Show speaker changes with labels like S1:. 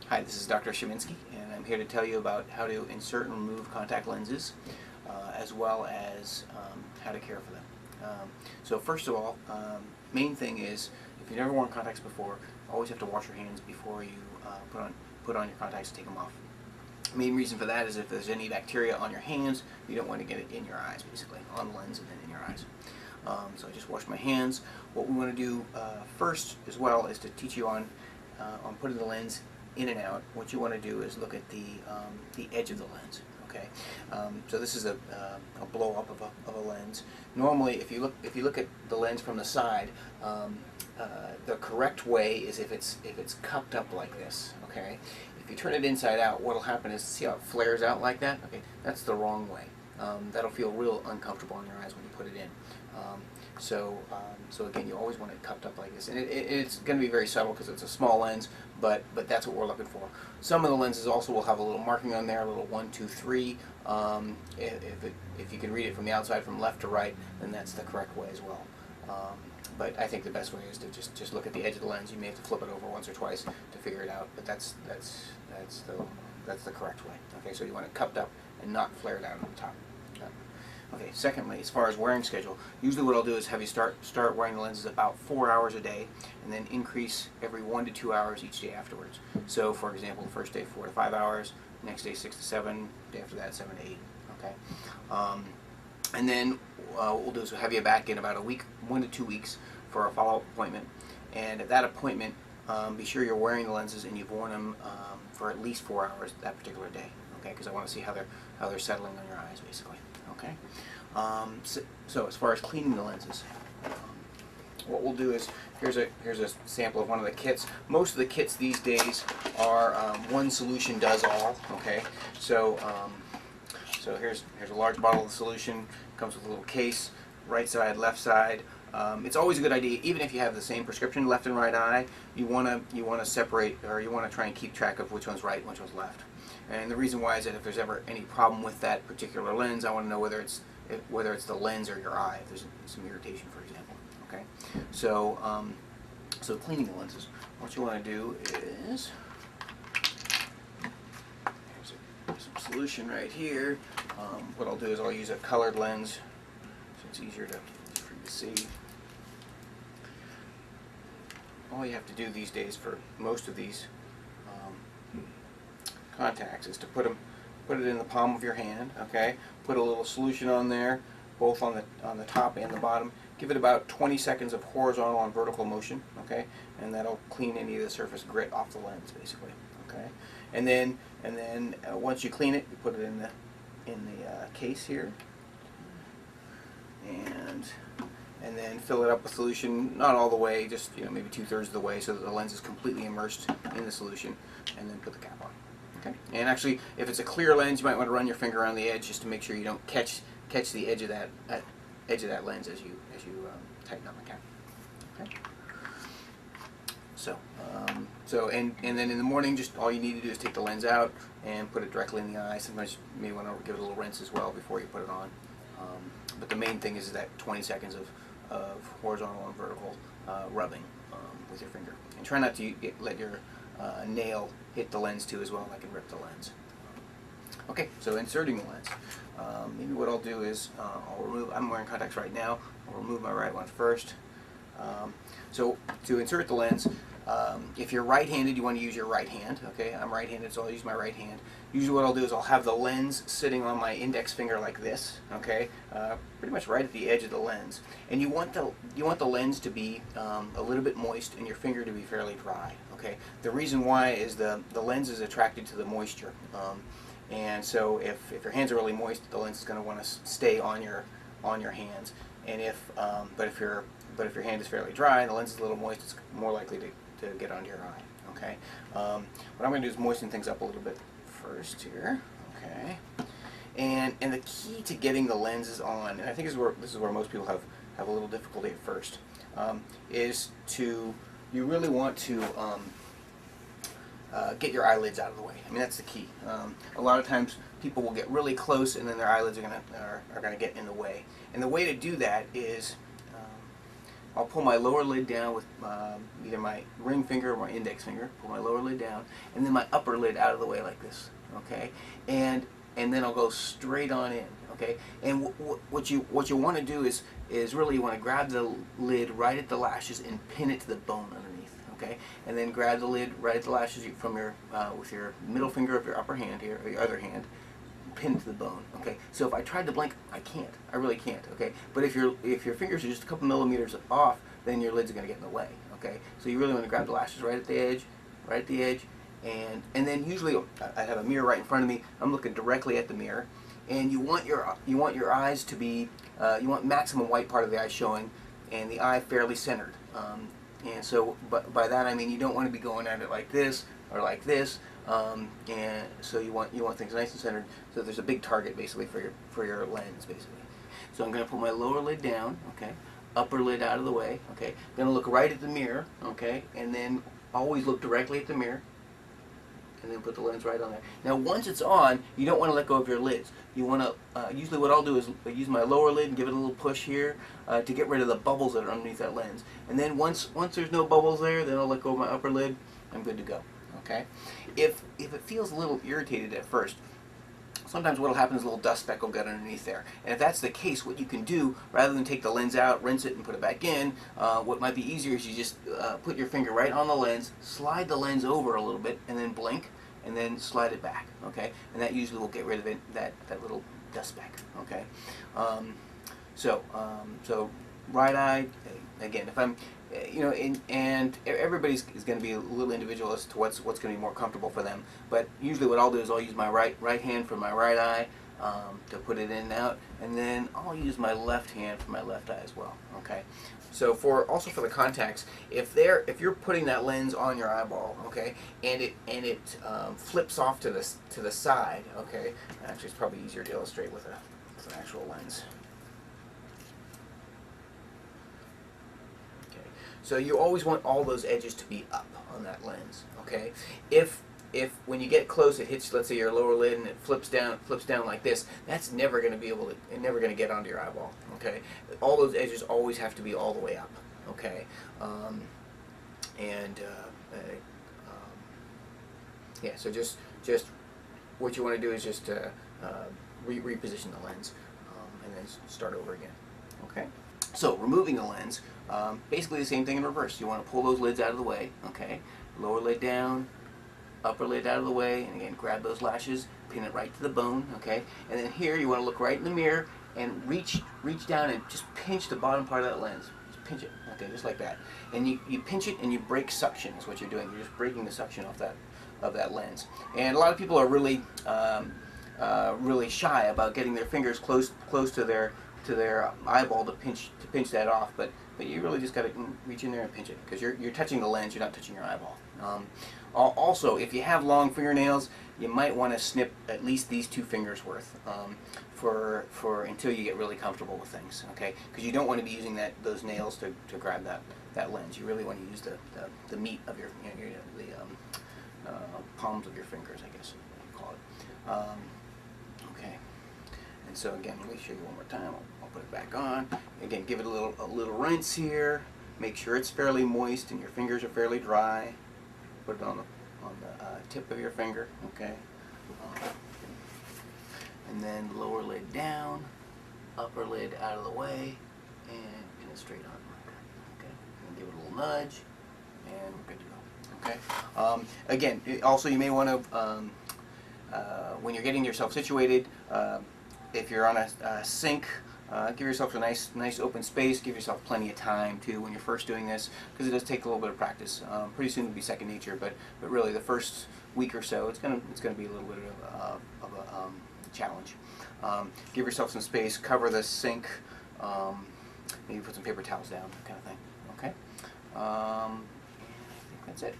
S1: Hi, this is Dr. Shiminski, and I'm here to tell you about how to insert and remove contact lenses, as well as how to care for them. So first of all, main thing is, if you've never worn contacts before, always have to wash your hands before you put on your contacts and take them off. The main reason for that is if there's any bacteria on your hands, you don't want to get it in your eyes, basically, on the lens and then in your eyes. So I just washed my hands. What we want to do first as well is to teach you on putting the lens in and out. What you want to do is look at the edge of the lens. Okay, so this is a blow up of a lens. Normally, if you look at the lens from the side, the correct way is if it's cupped up like this. Okay, if you turn it inside out, what'll happen is, see how it flares out like that? Okay, that's the wrong way. That'll feel real uncomfortable on your eyes when you put it in. So again, you always want it cupped up like this, and it's going to be very subtle because it's a small lens, but that's what we're looking for. Some of the lenses also will have a little marking on there, a little 1, 2, 3. If you can read it from the outside from left to right, then that's the correct way as well. But I think the best way is to just look at the edge of the lens. You may have to flip it over once or twice to figure it out, but that's the correct way. Okay, so you want it cupped up and not flared out on the top. Okay, secondly, as far as wearing schedule, usually what I'll do is have you start wearing the lenses about 4 hours a day, and then increase every 1 to 2 hours each day afterwards. So, for example, the first day 4 to 5 hours, next day 6 to 7, day after that 7 to 8. Okay, and then what we'll do is we'll have you back in about a week, 1 to 2 weeks, for a follow-up appointment. And at that appointment, be sure you're wearing the lenses and you've worn them for at least 4 hours that particular day. Okay, because I want to see how they're settling on your eyes, basically. Okay, so as far as cleaning the lenses, what we'll do is here's a sample of one of the kits. Most of the kits these days are one solution does all. Okay, so here's a large bottle of the solution. Comes with a little case, right side, left side. It's always a good idea, even if you have the same prescription, left and right eye, you want to separate, or you want to try and keep track of which one's right and which one's left. And the reason why is that if there's ever any problem with that particular lens, I want to know whether it's the lens or your eye, if there's some irritation, for example. Okay, so so cleaning the lenses, what you want to do is, here's some solution right here. What I'll do is I'll use a colored lens, so it's easier for you to see. All you have to do these days for most of these contacts is to put it in the palm of your hand. Okay, put a little solution on there, both on the top and the bottom. Give it about 20 seconds of horizontal and vertical motion. Okay, and that'll clean any of the surface grit off the lens, basically. Okay, and then once you clean it, you put it in the case here, and then fill it up with solution, not all the way, just maybe 2/3 of the way, so that the lens is completely immersed in the solution, and then put the cap on. Okay. And actually, if it's a clear lens, you might want to run your finger around the edge just to make sure you don't catch the edge of that lens as you tighten on the cap. Okay. So and then in the morning, just all you need to do is take the lens out and put it directly in the eye. Sometimes you may want to give it a little rinse as well before you put it on. But the main thing is that 20 seconds of horizontal and vertical rubbing with your finger. And try not to let your nail hit the lens too as well, that can rip the lens. Okay, so inserting the lens. Maybe what I'll do is I'm wearing contacts right now. I'll remove my right one first. So to insert the lens, if you're right-handed, you want to use your right hand. Okay, I'm right-handed, so I'll use my right hand. Usually what I'll do is I'll have the lens sitting on my index finger like this. Okay, pretty much right at the edge of the lens. And you want the lens to be a little bit moist and your finger to be fairly dry. Okay, the reason why is the lens is attracted to the moisture, and so if your hands are really moist, the lens is going to want to stay on your hands. And if your hand is fairly dry and the lens is a little moist, it's more likely to get onto your eye. Okay, what I'm going to do is moisten things up a little bit first here. Okay, and the key to getting the lenses on, and I think this is where most people have a little difficulty at first, is you really want to get your eyelids out of the way. I mean, that's the key. A lot of times people will get really close and then their eyelids are gonna get in the way. And the way to do that is I'll pull my lower lid down with either my ring finger or my index finger. Pull my lower lid down, and then my upper lid out of the way like this. Okay, and then I'll go straight on in. Okay, and what you want to do is really you want to grab the lid right at the lashes and pin it to the bone underneath. Okay, and then grab the lid right at the lashes from your with your middle finger of your upper hand here, or your other hand, pin it to the bone. Okay, so if I tried to blink, I can't. I really can't. Okay, but if your fingers are just a couple millimeters off, then your lid's going to get in the way. Okay, so you really want to grab the lashes right at the edge, and then usually I have a mirror right in front of me. I'm looking directly at the mirror, and you want your eyes to be you want maximum white part of the eye showing, and the eye fairly centered. And so, by that I mean you don't want to be going at it like this or like this. And so you want things nice and centered, so there's a big target basically for your lens basically. So I'm going to put my lower lid down, okay, upper lid out of the way, okay. Going to look right at the mirror, okay, and then always look directly at the mirror, and then put the lens right on there. Now once it's on, you don't want to let go of your lids. You want to usually what I'll do is use my lower lid and give it a little push here to get rid of the bubbles that are underneath that lens. And then once there's no bubbles there, then I'll let go of my upper lid. I'm good to go. Okay. If it feels a little irritated at first, sometimes what will happen is a little dust speck will get underneath there. And if that's the case, what you can do, rather than take the lens out, rinse it, and put it back in, what might be easier is you just put your finger right on the lens, slide the lens over a little bit, and then blink, and then slide it back. Okay, and that usually will get rid of that little dust speck. Okay, so right eye, again, if I'm and everybody's is going to be a little individual as to what's going to be more comfortable for them. But usually what I'll do is I'll use my right hand for my right eye to put it in and out, and then I'll use my left hand for my left eye as well. Okay. So also for the contacts, if you're putting that lens on your eyeball, okay, and it flips off to the side, okay. Actually, it's probably easier to illustrate with an actual lens. So you always want all those edges to be up on that lens, okay? If when you get close it hits, let's say, your lower lid and it flips down like this, that's never going to get onto your eyeball, okay? All those edges always have to be all the way up, okay? Yeah, so just what you want to do is just reposition the lens and then start over again, okay? So removing the lens, basically the same thing in reverse. You want to pull those lids out of the way, okay? Lower lid down, upper lid out of the way, and again grab those lashes, pin it right to the bone, okay? And then here you want to look right in the mirror and reach down and just pinch the bottom part of that lens. Just pinch it, okay, just like that. And you pinch it and you break suction is what you're doing. You're just breaking the suction off that lens. And a lot of people are really really shy about getting their fingers close to their eyeball to pinch that off, but you really just got to reach in there and pinch it, because you're touching the lens, you're not touching your eyeball. Also, if you have long fingernails, you might want to snip at least these 2 fingers worth for until you get really comfortable with things, okay? Because you don't want to be using those nails to grab that lens. You really want to use the meat of your the palms of your fingers, I guess you call it. Okay. And so again, let me show you one more time. I'll put it back on. Again, give it a little rinse here. Make sure it's fairly moist and your fingers are fairly dry. Put it on the tip of your finger, okay. And then lower lid down, upper lid out of the way, and pin it straight on. Okay. And give it a little nudge, and we're good to go. Okay. Again, also you may want to when you're getting yourself situated. If you're on a sink, give yourself a nice open space. Give yourself plenty of time too when you're first doing this, because it does take a little bit of practice. Pretty soon it'll be second nature, but really the first week or so it's gonna be a little bit of a challenge. Give yourself some space. Cover the sink. Maybe put some paper towels down, that kind of thing. Okay. I think that's it.